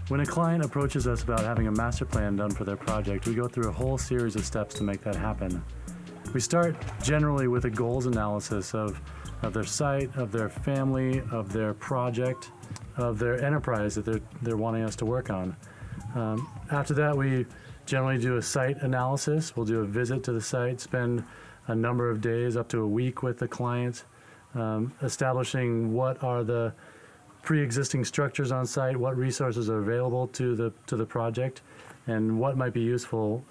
When a client approaches us about having a master plan done for their project, we go through a whole series of steps to make that happen. We start generally with a goals analysis of their site, of their family, of their project, of their enterprise that they're wanting us to work on. After that, we generally do a site analysis. We'll do a visit to the site, spend a number of days, up to a week with the client, establishing what are the pre-existing structures on site, what resources are available to the project, and what might be useful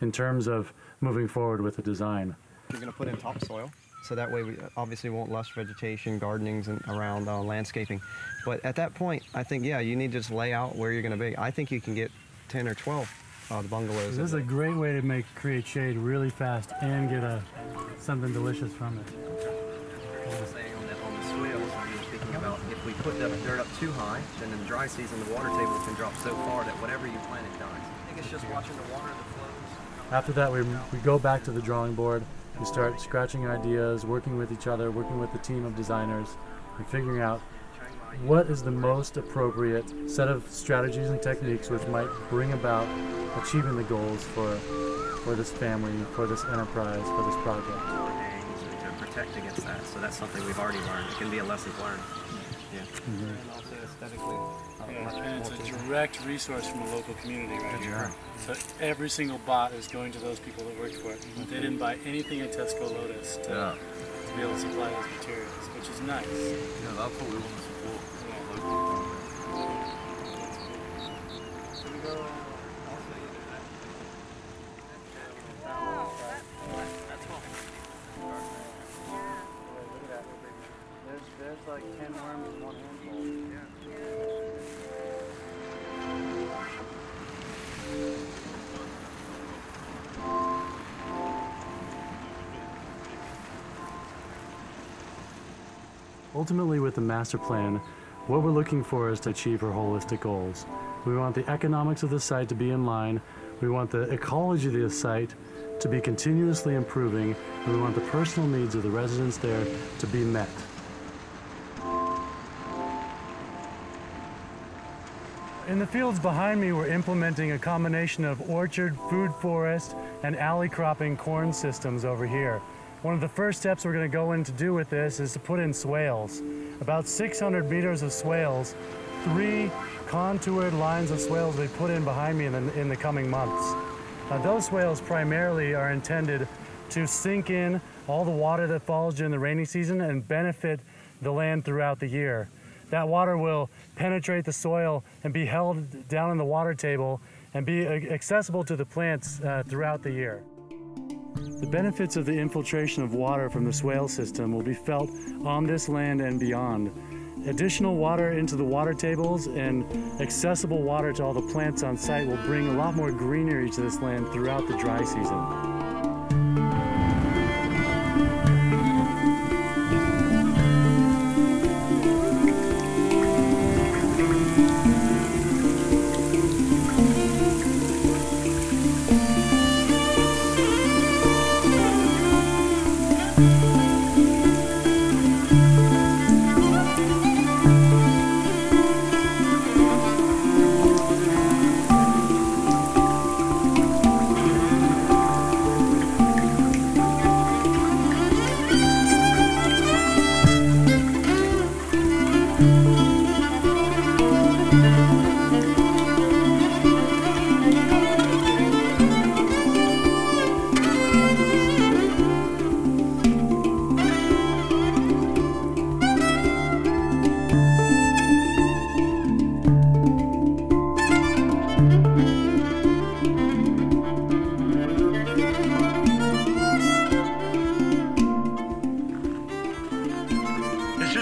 in terms of moving forward with the design. You're going to put in topsoil, so that way we obviously won't lush vegetation, gardenings, and around landscaping. But at that point, I think, yeah, you need to just lay out where you're going to be. I think you can get 10 or 12 the bungalows. This is a great way to create shade really fast and get something delicious from it. Saying on the swales, we were speaking about if we put the dirt up too high, then in the dry season the water table can drop so far that whatever you plant it dies. I think it's just watching the water that flows. After that, we go back to the drawing board. We start scratching ideas, working with each other, working with the team of designers, and figuring out what is the most appropriate set of strategies and techniques which might bring about achieving the goals for this family, for this enterprise, for this project. To protect against that, so that's something we've already learned. It can be a lesson learned. Yeah. Mm-hmm. And also aesthetically. And it's a direct resource from the local community right here. Yeah. So every single bot is going to those people that worked for it. They didn't buy anything at Tesco Lotus to be able to supply those materials, which is nice. Yeah, that's what we want to support. There's like 10 worms in one handful. Ultimately, with the master plan, what we're looking for is to achieve our holistic goals. We want the economics of the site to be in line, we want the ecology of the site to be continuously improving, and we want the personal needs of the residents there to be met. In the fields behind me, we're implementing a combination of orchard, food forest, and alley cropping corn systems over here. One of the first steps we're going to go in to do with this is to put in swales. About 600 meters of swales, 3 contoured lines of swales we put in behind me in the coming months. Those swales primarily are intended to sink in all the water that falls during the rainy season and benefit the land throughout the year. That water will penetrate the soil and be held down in the water table and be accessible to the plants throughout the year. The benefits of the infiltration of water from the swale system will be felt on this land and beyond. Additional water into the water tables and accessible water to all the plants on site will bring a lot more greenery to this land throughout the dry season.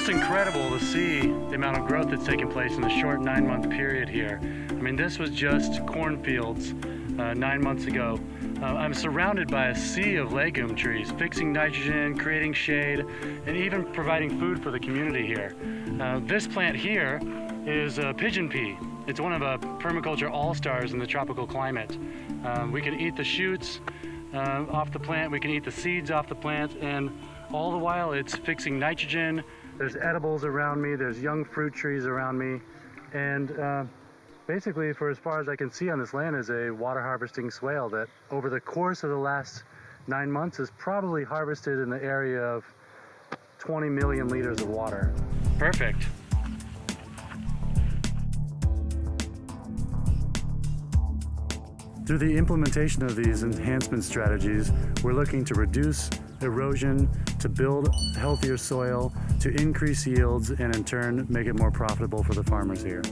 Incredible to see the amount of growth that's taken place in a short 9-month period here. I mean, this was just cornfields 9 months ago. I'm surrounded by a sea of legume trees, fixing nitrogen, creating shade, and even providing food for the community here. This plant here is pigeon pea. It's one of a permaculture all-stars in the tropical climate. We can eat the shoots off the plant, we can eat the seeds off the plant, and all the while it's fixing nitrogen. There's edibles around me, there's young fruit trees around me, and basically, for as far as I can see on this land, is a water harvesting swale that over the course of the last 9 months has probably harvested in the area of 20 million liters of water. Perfect. Through the implementation of these enhancement strategies, we're looking to reduce erosion, to build healthier soil, to increase yields, and in turn make it more profitable for the farmers here.